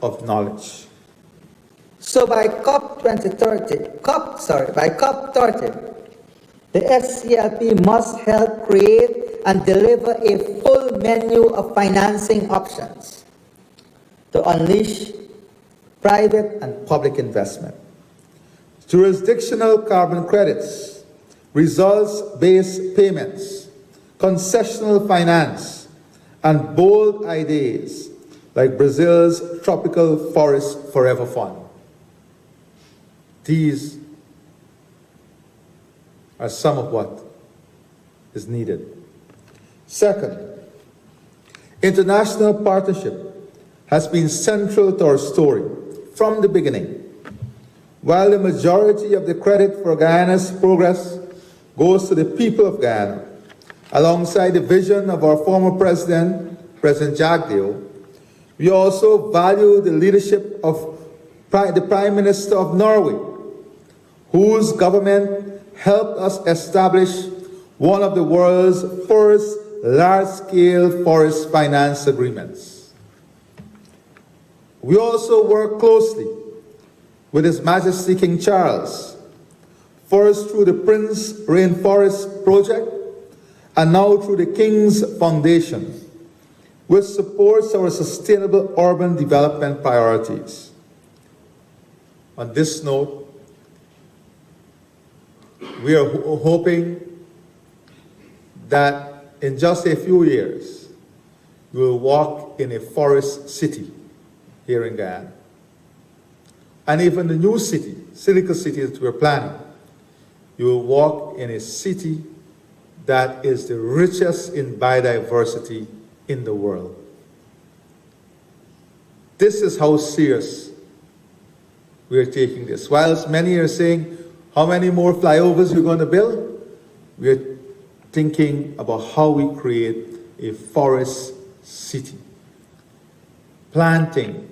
of knowledge. So by COP30, the FCLP must help create and deliver a full menu of financing options to unleash private and public investment. Jurisdictional carbon credits, results-based payments, concessional finance, and bold ideas like Brazil's Tropical Forest Forever Fund. These are some of what is needed. Second, international partnership has been central to our story from the beginning. While the majority of the credit for Guyana's progress goes to the people of Guyana, alongside the vision of our former president, President Jagdeo, we also value the leadership of the Prime Minister of Norway, whose government helped us establish one of the world's first large-scale forest finance agreements. We also work closely with His Majesty King Charles, first through the Prince Rainforest Project and now through the King's Foundation, which supports our sustainable urban development priorities. On this note, we are hoping that in just a few years, we will walk in a forest city here in Guyana. And even the new city, Silica City that we're planning, you will walk in a city that is the richest in biodiversity in the world. This is how serious we are taking this. Whilst many are saying, how many more flyovers we're going to build? We are thinking about how we create a forest city. Planting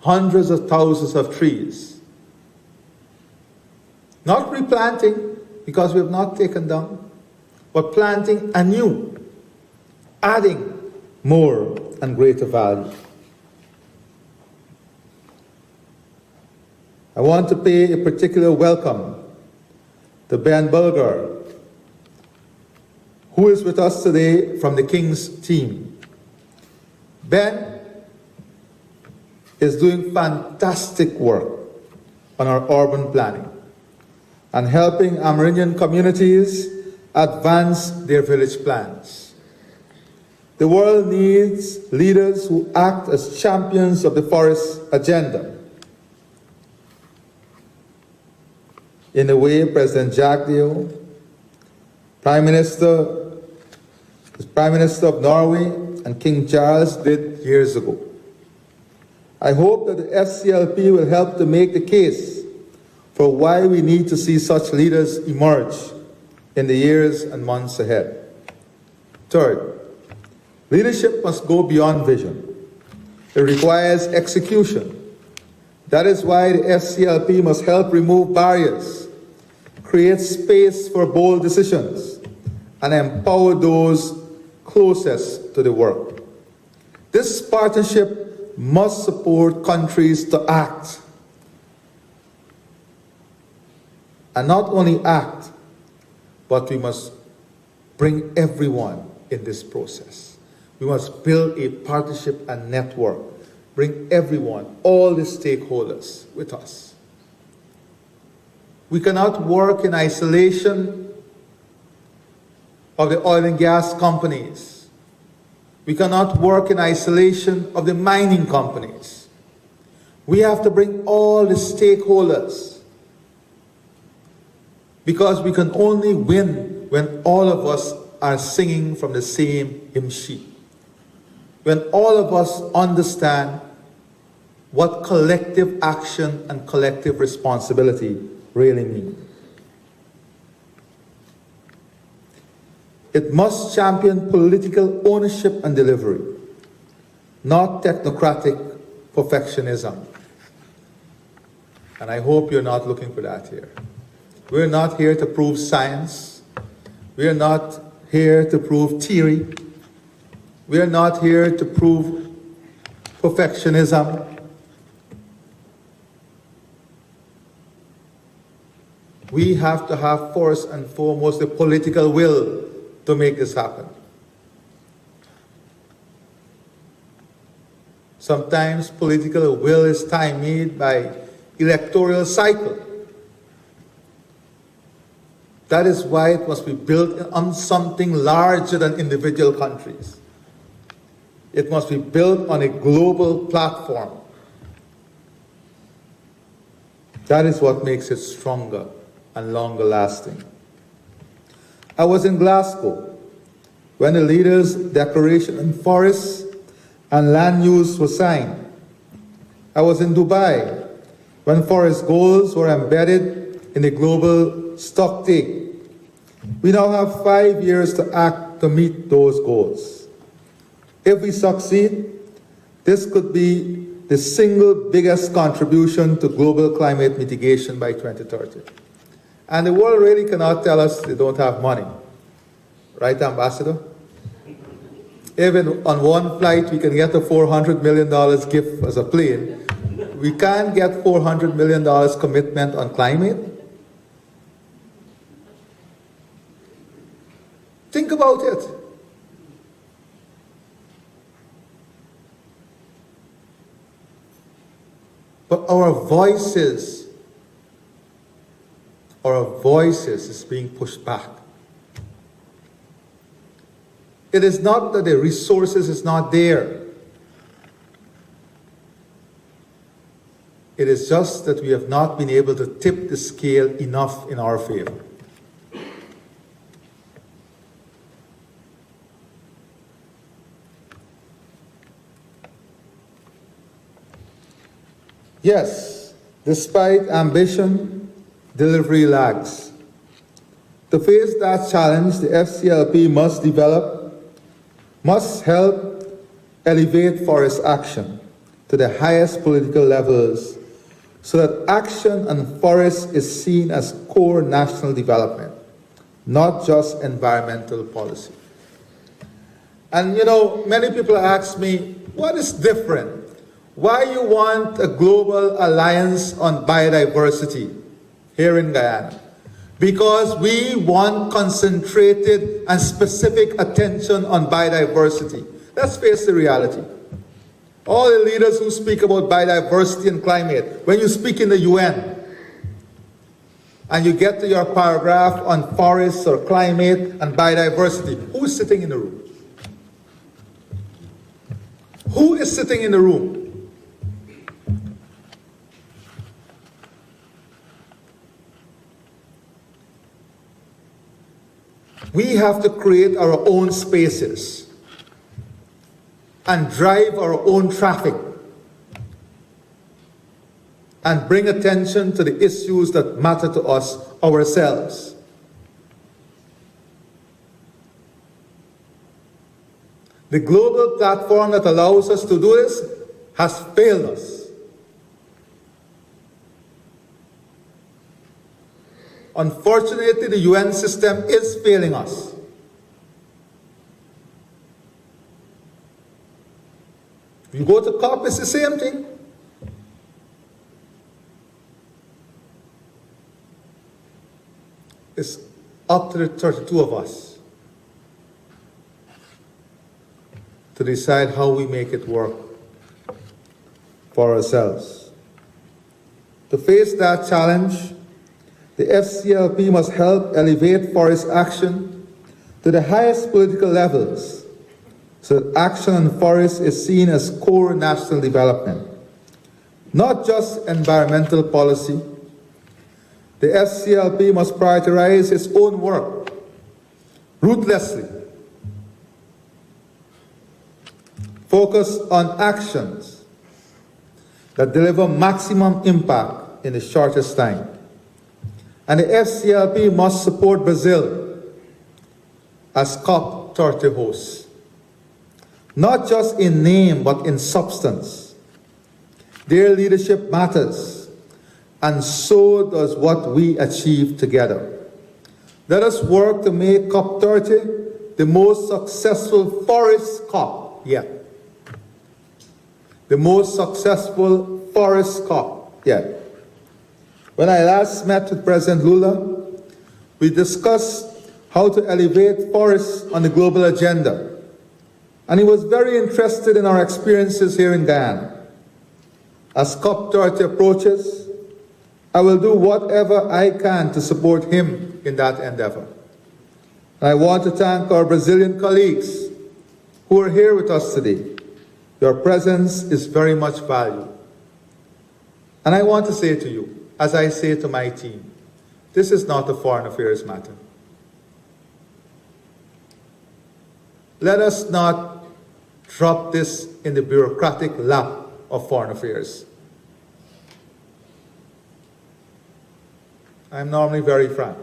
hundreds of thousands of trees. Not replanting, because we have not taken down, but planting anew, adding more and greater value. I want to pay a particular welcome to Ben Bulgar, who is with us today from the King's team. Ben is doing fantastic work on our urban planning and helping Amerindian communities advance their village plans. The world needs leaders who act as champions of the forest agenda, in the way President Jagdeo, Prime Minister of Norway, and King Charles did years ago. I hope that the FCLP will help to make the case for why we need to see such leaders emerge in the years and months ahead. Third, leadership must go beyond vision. It requires execution. That is why the FCLP must help remove barriers, create space for bold decisions, and empower those closest to the work. This partnership must support countries to act. And not only act, but we must bring everyone in this process. We must build a partnership and network. Bring everyone, all the stakeholders with us. We cannot work in isolation of the oil and gas companies. We cannot work in isolation of the mining companies. We have to bring all the stakeholders, because we can only win when all of us are singing from the same hymn sheet. When all of us understand what collective action and collective responsibility really mean. It must champion political ownership and delivery, not technocratic perfectionism. And I hope you're not looking for that here. We're not here to prove science. We're not here to prove theory. We're not here to prove perfectionism. We have to have first and foremost the political will to make this happen. Sometimes political will is stymied by electoral cycle. That is why it must be built on something larger than individual countries. It must be built on a global platform. That is what makes it stronger and longer lasting. I was in Glasgow when the leaders' declaration on forests and land use was signed. I was in Dubai when forest goals were embedded in the global stocktake. We now have 5 years to act to meet those goals. If we succeed, this could be the single biggest contribution to global climate mitigation by 2030. And the world really cannot tell us they don't have money. Right, Ambassador? Even on one flight we can get a $400 million gift as a plane, we can't get $400 million commitment on climate. Think about it. But our voices is being pushed back. It is not that the resources is not there. It is just that we have not been able to tip the scale enough in our favor. Yes, despite ambition, delivery lags. To face that challenge, the FCLP must help elevate forest action to the highest political levels so that action on forests is seen as core national development, not just environmental policy. And you know, many people ask me, what is different? Why you want a global alliance on biodiversity here in Guyana? Because we want concentrated and specific attention on biodiversity. Let's face the reality. All the leaders who speak about biodiversity and climate, when you speak in the UN, and you get to your paragraph on forests or climate and biodiversity, who is sitting in the room? Who is sitting in the room? We have to create our own spaces and drive our own traffic and bring attention to the issues that matter to us ourselves. The global platform that allows us to do this has failed us. Unfortunately, the UN system is failing us. You go to COP, it's the same thing. It's up to the 32 of us to decide how we make it work for ourselves. To face that challenge, the FCLP must help elevate forest action to the highest political levels so that action on forests is seen as core national development, not just environmental policy. The FCLP must prioritize its own work ruthlessly, focus on actions that deliver maximum impact in the shortest time. And the FCLP must support Brazil as COP30 host, not just in name but in substance. Their leadership matters, and so does what we achieve together. Let us work to make COP30 the most successful forest COP yet. the most successful forest COP yet. When I last met with President Lula, we discussed how to elevate forests on the global agenda. And he was very interested in our experiences here in Guyana. As COP30 approaches, I will do whatever I can to support him in that endeavor. And I want to thank our Brazilian colleagues who are here with us today. Your presence is very much valued. And I want to say to you, as I say to my team, this is not a foreign affairs matter. Let us not drop this in the bureaucratic lap of foreign affairs. I'm normally very frank.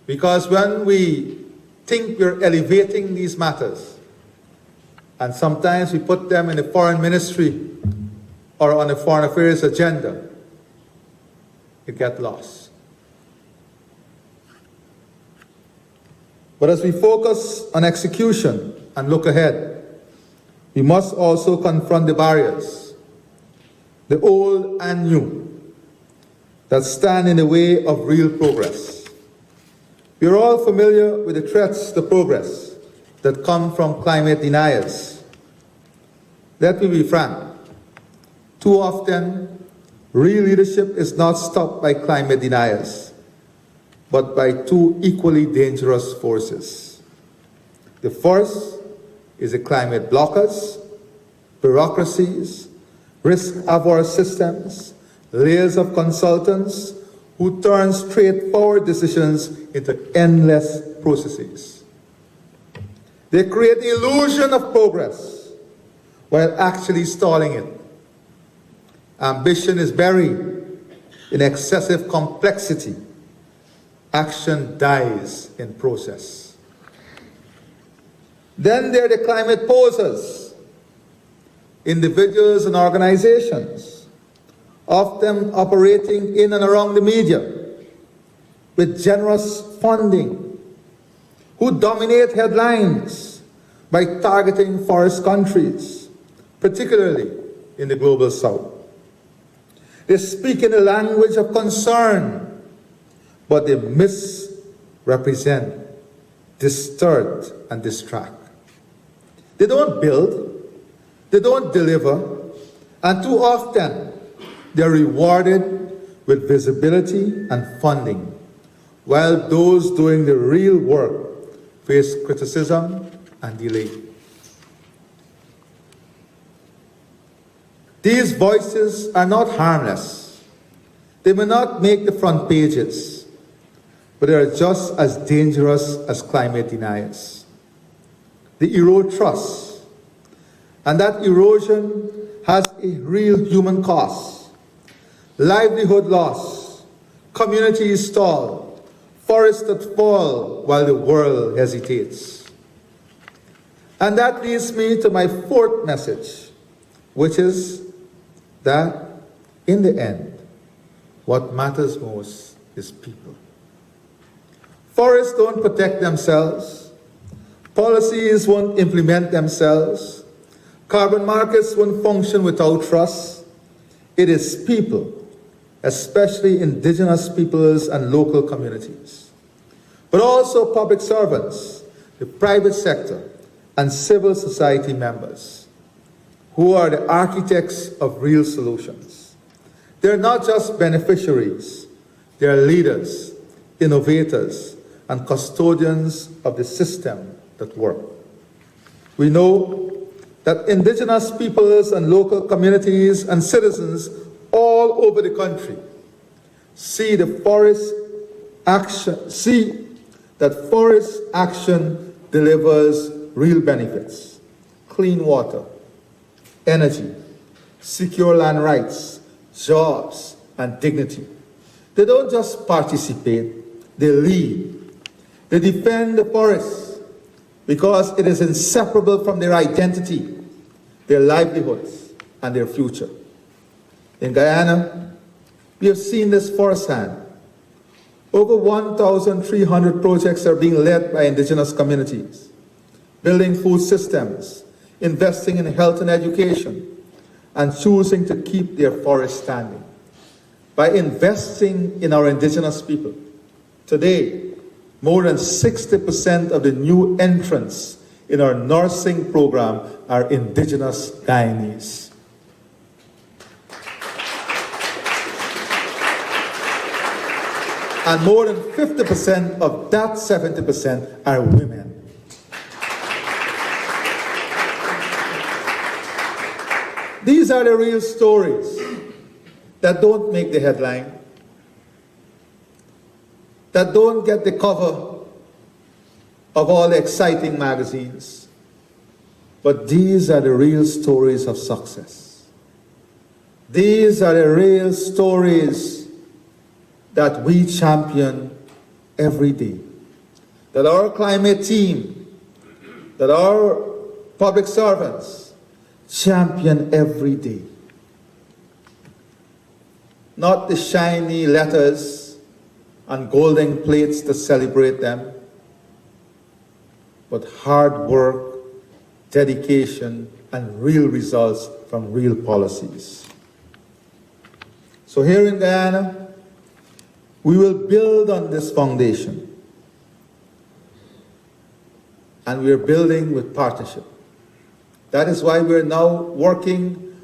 Because when we think we're elevating these matters, and sometimes we put them in the foreign ministry or on a foreign affairs agenda, it gets lost. But as we focus on execution and look ahead, we must also confront the barriers, the old and new, that stand in the way of real progress. We are all familiar with the threats to progress that come from climate deniers. Let me be frank. Too often, real leadership is not stopped by climate deniers, but by two equally dangerous forces. The first is the climate blockers, bureaucracies, risk-averse systems, layers of consultants who turn straightforward decisions into endless processes. They create the illusion of progress while actually stalling it. Ambition is buried in excessive complexity. Action dies in process. Then there are the climate posers, individuals and organizations, often operating in and around the media with generous funding, who dominate headlines by targeting forest countries, particularly in the global south. They speak in the language of concern, but they misrepresent, distort, and distract. They don't build, they don't deliver, and too often they're rewarded with visibility and funding, while those doing the real work face criticism and delay. These voices are not harmless. They may not make the front pages, but they are just as dangerous as climate deniers. They erode trust, and that erosion has a real human cost. Livelihood loss, communities stall, forests that fall while the world hesitates. And that leads me to my fourth message, which is that in the end, what matters most is people. Forests don't protect themselves. Policies won't implement themselves. Carbon markets won't function without trust. It is people, especially indigenous peoples and local communities, but also public servants, the private sector, and civil society members, who are the architects of real solutions. They're not just beneficiaries, they're leaders, innovators, and custodians of the system that work. We know that indigenous peoples and local communities and citizens all over the country see that forest action delivers real benefits: clean water, energy, secure land rights, jobs, and dignity. They don't just participate, they lead. They defend the forest because it is inseparable from their identity, their livelihoods, and their future. In Guyana, we have seen this firsthand. Over 1,300 projects are being led by indigenous communities. building food systems, investing in health and education, and choosing to keep their forests standing. By investing in our indigenous people, today, more than 60% of the new entrants in our nursing program are indigenous Guyanese. And more than 50% of that 70% are women. These are the real stories that don't make the headline, that don't get the cover of all the exciting magazines. But these are the real stories of success. These are the real stories that we champion every day. That our climate team, that our public servants champion every day. Not the shiny letters and golden plates to celebrate them, but hard work, dedication, and real results from real policies. So here in Guyana, we will build on this foundation. And we are building with partnership. That is why we're now working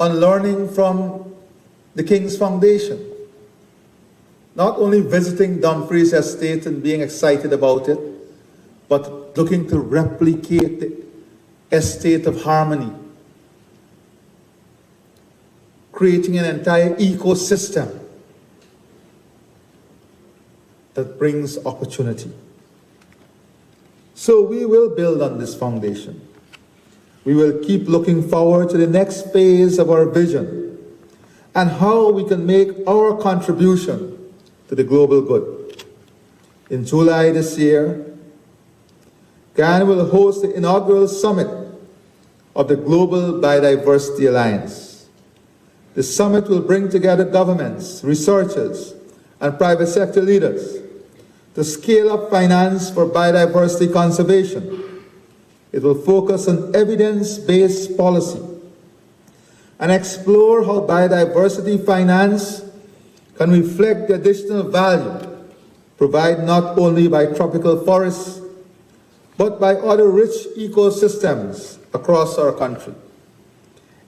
on learning from the King's Foundation. Not only visiting Dumfries Estate and being excited about it, but looking to replicate the estate of harmony, creating an entire ecosystem that brings opportunity. So we will build on this foundation. We will keep looking forward to the next phase of our vision and how we can make our contribution to the global good. In July this year, Guyana will host the inaugural summit of the Global Biodiversity Alliance. The summit will bring together governments, researchers, and private sector leaders to scale up finance for biodiversity conservation. It will focus on evidence-based policy and explore how biodiversity finance can reflect the additional value provided not only by tropical forests, but by other rich ecosystems across our country,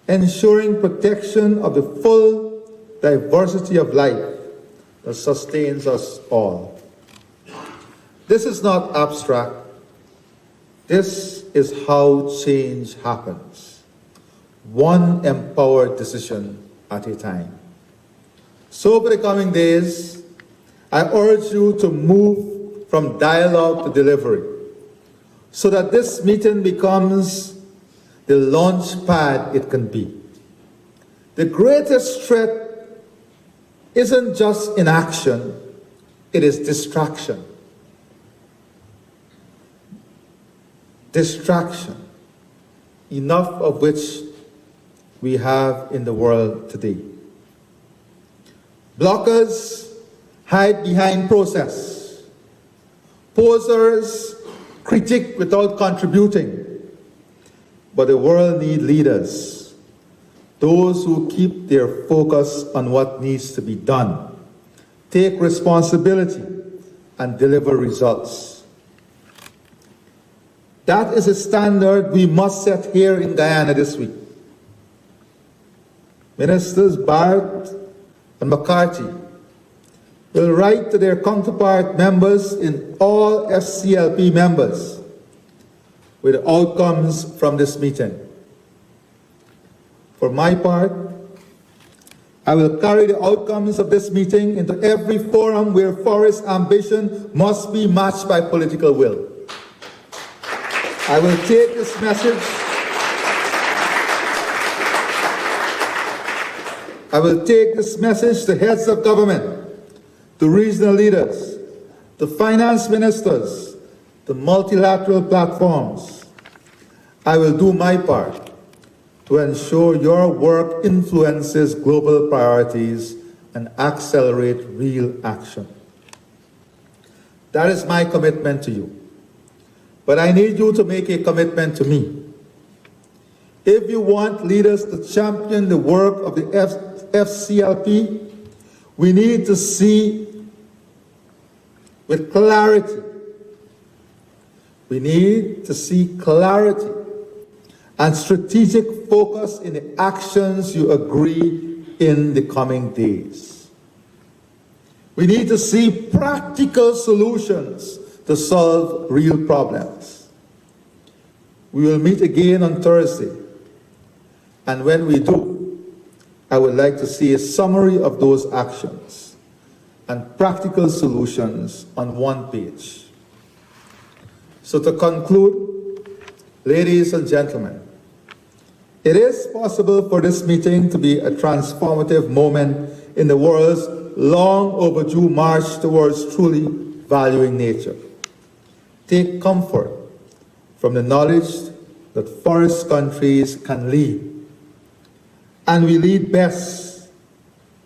ensuring protection of the full diversity of life that sustains us all. This is not abstract. This is how change happens, one empowered decision at a time. So over the coming days, I urge you to move from dialogue to delivery, so that this meeting becomes the launch pad it can be. The greatest threat isn't just inaction, it is distraction. Distraction, enough of which we have in the world today. Blockers hide behind process. Posers critique without contributing. But the world needs leaders, those who keep their focus on what needs to be done, take responsibility, and deliver results. That is a standard we must set here in Guyana this week. Ministers Barrett and McCarthy will write to their counterpart members in all FCLP members with the outcomes from this meeting. For my part, I will carry the outcomes of this meeting into every forum where forest ambition must be matched by political will. I will take this message. I will take this message to heads of government, to regional leaders, to finance ministers, to multilateral platforms. I will do my part to ensure your work influences global priorities and accelerate real action. That is my commitment to you. but I need you to make a commitment to me. If you want leaders to champion the work of the FCLP, we need to see with clarity. We need to see clarity and strategic focus in the actions you agree in the coming days. We need to see practical solutions to solve real problems. We will meet again on Thursday, and when we do, I would like to see a summary of those actions and practical solutions on one page. So to conclude, ladies and gentlemen, it is possible for this meeting to be a transformative moment in the world's long overdue march towards truly valuing nature. Take comfort from the knowledge that forest countries can lead. And we lead best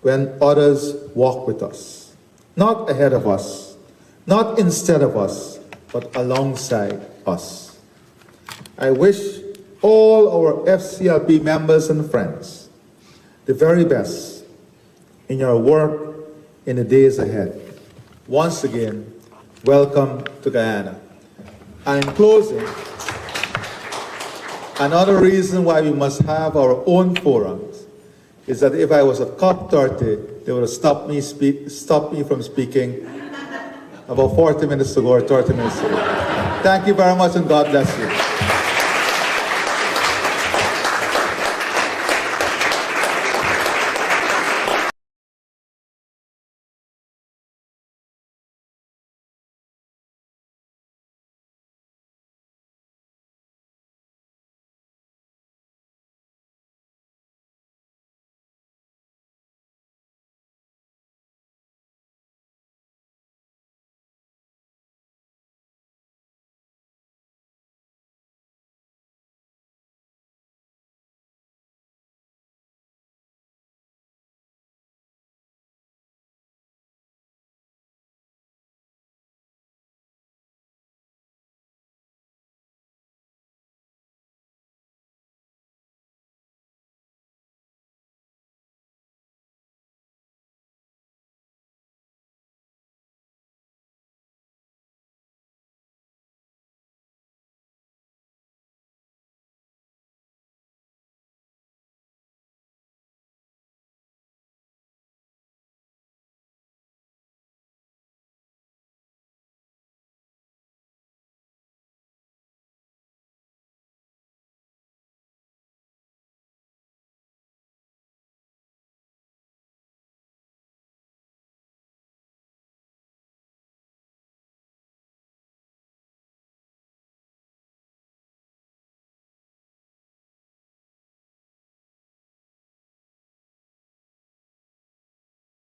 when others walk with us, not ahead of us, not instead of us, but alongside us. I wish all our FCLP members and friends the very best in your work in the days ahead. Once again, welcome to Guyana. And in closing, another reason why we must have our own forums is that if I was at COP30, they would have stopped me from speaking about 40 minutes ago or 30 minutes ago. Thank you very much, and God bless you.